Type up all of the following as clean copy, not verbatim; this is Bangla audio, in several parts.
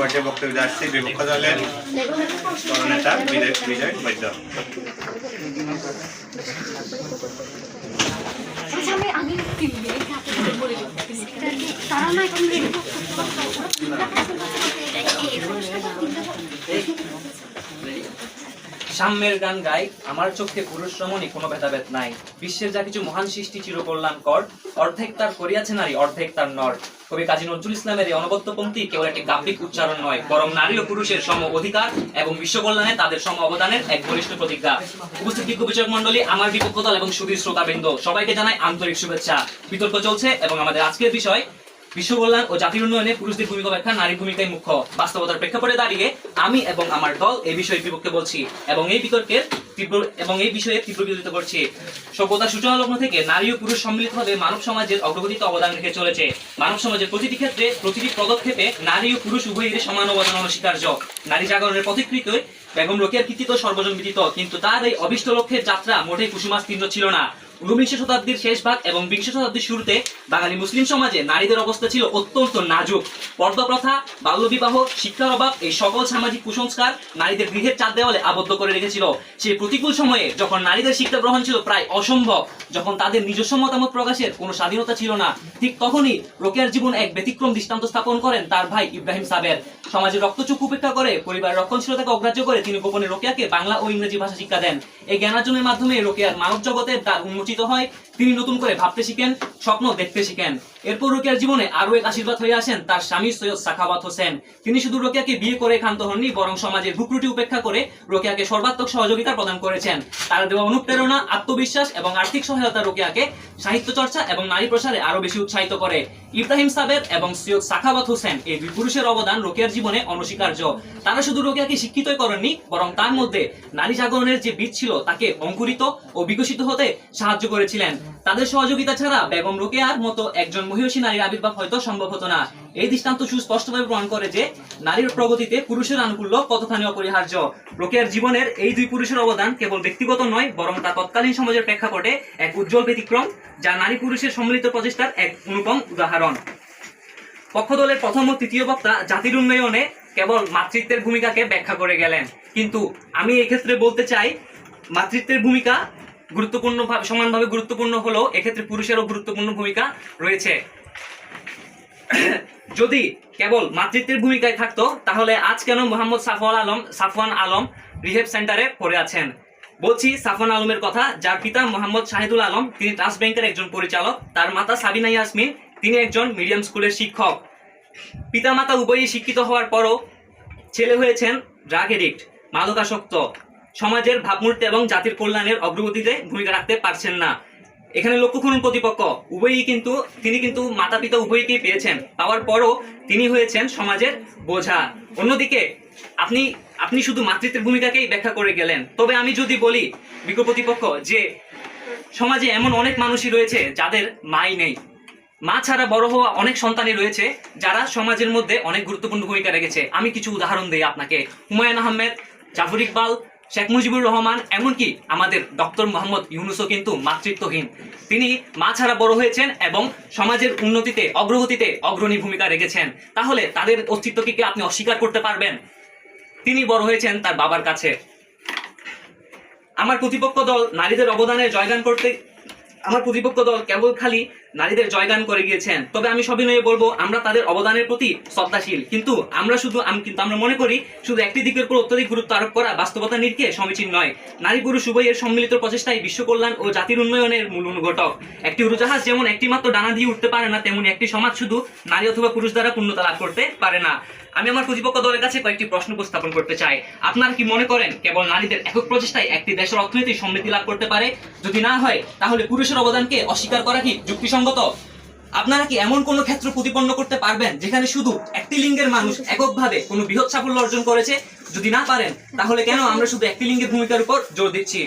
পর্যায়ে বক্তব্য আসছে বিপক্ষ দলের নেতা বিজয় বৈদ্য। সাম্যের গান গাই, আমার চোখে পুরুষ রমণী কোনো ভেদাভেদ নাই। বিশ্বের যা কিছু মহান সৃষ্টি চিরকল্যাণকর, অর্ধেক তার করিয়াছে নারী, অর্ধেক তার নর। কবি কাজী নজরুল ইসলামের এই অনবদ্য পংক্তি কেবল একটি গাব্বিক উচ্চারণ নয়, বরং নারী ও পুরুষের সম অধিকার এবং বিশ্ব কল্যাণে তাদের সম অবদানের এক বলিষ্ঠ প্রতিজ্ঞা। উপস্থিত বিজ্ঞ বিচারক মন্ডলী, আমার বিপক্ষ দল এবং সুধীর শ্রোতাবৃন্দ, সবাইকে জানাই আন্তরিক শুভেচ্ছা। বিতর্ক চলছে এবং আমাদের আজকের বিষয় বিশ্ব কল্যাণ ও জাতির উন্নয়নে পুরুষদের ভূমিকা ব্যাখ্যা, নারীর ভূমিকাই মুখ্য। বাস্তবতার প্রেক্ষাপটে দাঁড়িয়ে আমি এবং আমার দল এই বিষয়ে বিপক্ষে বলছি এবং এই বিষয়ে তীব্র বিরোধিতা করছি। সভ্যতার সূচনা লগ্ন থেকে নারী ও পুরুষ সম্মিলিতভাবে মানব সমাজের অগ্রগতিতে অবদান রেখে চলেছে। মানব সমাজের প্রতিটি ক্ষেত্রে প্রতিটি পদক্ষেপে নারী ও পুরুষ উভয়ের সমান অবদান অনস্বীকার্য। নারী জাগরণের পথিকৃত বেগম রোকেয়ার কৃতিত্ব সর্বজন বিদিত, কিন্তু তার এই অভিষ্ট লক্ষ্যের যাত্রা মোটেই কুসুমাস্তীর্ণ ছিল না। ঊনবিংশ শতাব্দীর শেষ ভাগ এবং বিংশ শতাব্দীর শুরুতে বাঙালি মুসলিম সমাজে নারীদের অবস্থা ছিল অত্যন্ত নাজুক। পর্দা প্রথা, বাল্যবিবাহ, শিক্ষার অভাব, এই সকল সামাজিক কুসংস্কার নারীদের গৃহের চার দেওয়ালে আবদ্ধ করে রেখেছিল। সেই প্রতিকূল সময়ে যখন নারীদের শিক্ষা গ্রহণ ছিল প্রায় অসম্ভব, যখন তাদের নিজস্ব মতামত প্রকাশের কোনো স্বাধীনতা ছিল না, ঠিক তখনই রোকেয়ার জীবন এক ব্যতিক্রম দৃষ্টান্ত স্থাপন করেন তার ভাই ইব্রাহিম সাবের। সমাজের রক্তচক্ষু উপেক্ষা করে, পরিবারের রক্ষণশীলতাকে অগ্রাহ্য করে তিনি গোপনে রোকেয়াকে বাংলা ও ইংরেজি ভাষা শিক্ষা দেন। এই জ্ঞানার্জনের মাধ্যমে রোকেয়ার মানব জগতের দ্বার উন্মোচিত হয়। তিনি নতুন করে ভাবতে শিখেন, স্বপ্ন দেখতে শিখেন। এরপর রোকেয়ার জীবনে আরো এক আশীর্বাদ হয়ে আসেন তার স্বামী সৈয়দ সাখাওয়াত হোসেন। তিনি শুধু রোকেয়াকে বিয়ে করে ক্ষান্ত হননি, বরং সমাজের ভুকরুটি উপেক্ষা করে রোকেয়াকে সর্বাত্মক সহযোগিতা প্রদান করেছেন। তার দেওয়া অনুপ্রেরণা, আত্মবিশ্বাস এবং আর্থিক সহায়তা রোকেয়াকে সাহিত্য চর্চা এবং নারী প্রসারে আরো বেশি উৎসাহিত করে। ইব্রাহিম সাবের এবং সৈয়দ সাখাওয়াত হোসেন, এই দুই পুরুষের অবদান রোকেয়ার জীবনে অনস্বীকার্য। তারা শুধু রোকেয়াকে শিক্ষিতই করেননি, বরং তার মধ্যে নারী জাগরণের যে বীজ ছিল তাকে অঙ্কুরিত ও বিকশিত হতে সাহায্য করেছিলেন। তাদের সহযোগিতা ছাড়া বেগম রোকেয়ার মতো একজন মহিষী নারীর আবির্ভাব হয়তো সম্ভব হতো না। এই দৃষ্টান্ত সুস্পষ্টভাবে প্রমাণ করে যে নারীর প্রগতিতে পুরুষের আনুকূল্য কতখানি অপরিহার্য। রোকেয়ার জীবনের এই দুই পুরুষের অবদান কেবল ব্যক্তিগত নয়, বরং তা তৎকালীন সমাজের প্রেক্ষাপটে এক উজ্জ্বল ব্যতিক্রম, যা নারী পুরুষের সম্মিলিত প্রচেষ্টার এক অনুপম উদাহরণ। পক্ষ দলের প্রথম ও তৃতীয় বক্তা জাতির উন্নয়নে কেবল মাতৃত্বের ভূমিকাকে ব্যাখ্যা করে গেলেন, কিন্তু আমি এই ক্ষেত্রে বলতে চাই মাতৃত্বের ভূমিকা সমানভাবে গুরুত্বপূর্ণ হলেও এক্ষেত্রে পুরুষেরও গুরুত্বপূর্ণ ভূমিকা রয়েছে। যদি কেবল মাতৃত্বের ভূমিকায় থাকতো তাহলে আজ কেন মোহাম্মদ সাফওয়ান আলম রিহেব সেন্টারে পড়ে আছেন? বলছি সাফওয়ান আলমের কথা, যার পিতা মোহাম্মদ শাহিদুল আলম, তিনি ট্রাস্ট ব্যাংকের একজন পরিচালক। তার মাতা সাবিনা ইয়াসমিন, তিনি একজন মিডিয়াম স্কুলের শিক্ষক। পিতা মাতা উভয়ই শিক্ষিত হওয়ার পরও ছেলে হয়েছেন ড্রাগ এডিক্ট, মাদকাসক্ত, সমাজের ভাবমূর্তি এবং জাতির কল্যাণের অগ্রগতিতে ভূমিকা রাখতে পারছেন না। এখানে লক্ষ্য করুন প্রতিপক্ষ তিনি কিন্তু মাতা পিতা উভয়কেই পেয়েছেন, পাওয়ার পরও তিনি হয়েছেন সমাজের বোঝা। অন্যদিকে আপনি শুধু মাতৃত্বের ভূমিকাকেই ব্যাখ্যা করে গেলেন। তবে আমি যদি বলি বিজ্ঞ প্রতিপক্ষ যে সমাজে এমন অনেক মানুষই রয়েছে যাদের মাই নেই, মা ছাড়া বড় হওয়া অনেক সন্তানই রয়েছে যারা সমাজের মধ্যে অনেক গুরুত্বপূর্ণ ভূমিকা রেখেছে। আমি কিছু উদাহরণ দিই আপনাকে। হুমায়ুন আহমেদ, জাফর ইকবাল, শেখ মুজিবুর রহমান, এমনকি আমাদের ডক্টর মোহাম্মদ ইউনুসও কিন্তু মাতৃত্বহীন। তিনি মা ছাড়া বড় হয়েছেন এবং সমাজের উন্নতিতে, অগ্রগতিতে অগ্রণী ভূমিকা রেখেছেন। তাহলে তাদের অস্তিত্বকে কি আপনি অস্বীকার করতে পারবেন? তিনি বড় হয়েছেন তার বাবার কাছে। আমার প্রতিপক্ষ দল কেবল খালি নারীদের জয়গান করে গিয়েছেন। তবে আমি সবিনয়ে বলবো, আমরা তাদের অবদানের প্রতি শ্রদ্ধাশীল, কিন্তু আমরা মনে করি শুধু একটি দিকের উপর অত্যধিক গুরুত্ব আরোপ করা বাস্তবতা নিরিখে সমীচীন নয়। নারী পুরুষ উভয়ের সম্মিলিত প্রচেষ্টাই বিশ্ব কল্যাণ ও জাতির উন্নয়নের মূল অনুঘটক। একটি উড়োজাহাজ যেমন একটি মাত্র ডানা দিয়ে উঠতে পারে না, তেমনি একটি সমাজ শুধু নারী অথবা পুরুষ দ্বারা পূর্ণতা লাভ করতে পারে না। আমি আমার প্রতিপক্ষ দলের কাছে কয়েকটি প্রশ্ন উপস্থাপন করতে চাই। আপনারা কি মনে করেন কেবল নারীদের একক প্রচেষ্টায় একটি দেশের অর্থনীতি সমৃদ্ধি লাভ করতে পারে? যদি না হয়, তাহলে পুরুষের অবদানকে অস্বীকার করা কি যুক্তিসঙ্গত? আপনারা কি এমন কোন ক্ষেত্র প্রতিপন্ন করতে পারবেন যেখানে শুধু একটি লিঙ্গের মানুষ এককভাবে কোনো বৃহৎ সাফল্য অর্জন করেছে? যদি না পারেন, তাহলে কেন আমরা শুধু একটি লিঙ্গের ভূমিকার উপর জোর দিচ্ছি?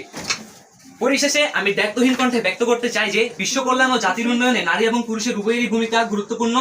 পরিশেষে আমি দায়িত্বহীন কণ্ঠে ব্যক্ত করতে চাই যে বিশ্ব কল্যাণ ও জাতির উন্নয়নে নারী এবং পুরুষের উভয়েরই ভূমিকা গুরুত্বপূর্ণ।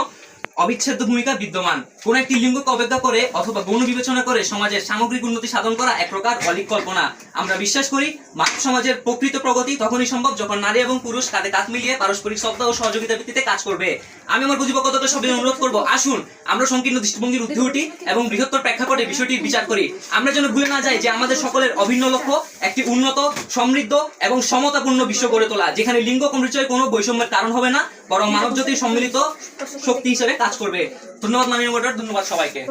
অবিচ্ছেদ্য ভূমিকা বিদ্যমান। কোন একটি লিঙ্গকে অবজ্ঞা করে অথবা গৌণ বিবেচনা করে সমাজের সামগ্রিক উন্নতি সাধন করা এক প্রকার অলীক কল্পনা। আমরা বিশ্বাস করি মানব সমাজের প্রকৃত প্রগতি তখনই সম্ভব যখন নারী এবং পুরুষ কাঁধে কাঁধ মিলিয়ে পারস্পরিক শ্রদ্ধা ও সহযোগিতার ভিত্তিতে কাজ করবে। আমি আমার বুঝিবকতাকে সবাই অনুরোধ করব, আসুন আমরা সংকীর্ণ দৃষ্টিভঙ্গির ঊর্ধ্বে উঠি এবং বৃহত্তর প্রেক্ষাপটে বিষয়টির বিচার করি। আমরা যেন ভুলে না যাই যে আমাদের সকলের অভিন্ন লক্ষ্য একটি উন্নত, সমৃদ্ধ এবং সমতাপূর্ণ বিশ্ব গড়ে তোলা, যেখানে লিঙ্গ পরিচয় কোনো বৈষম্যের কারণ হবে না, বরং মানব জাতির সম্মিলিত শক্তি হিসেবে কাজ করবে। ধন্যবাদ মাননীয় মডারেটর, ধন্যবাদ সবাইকে।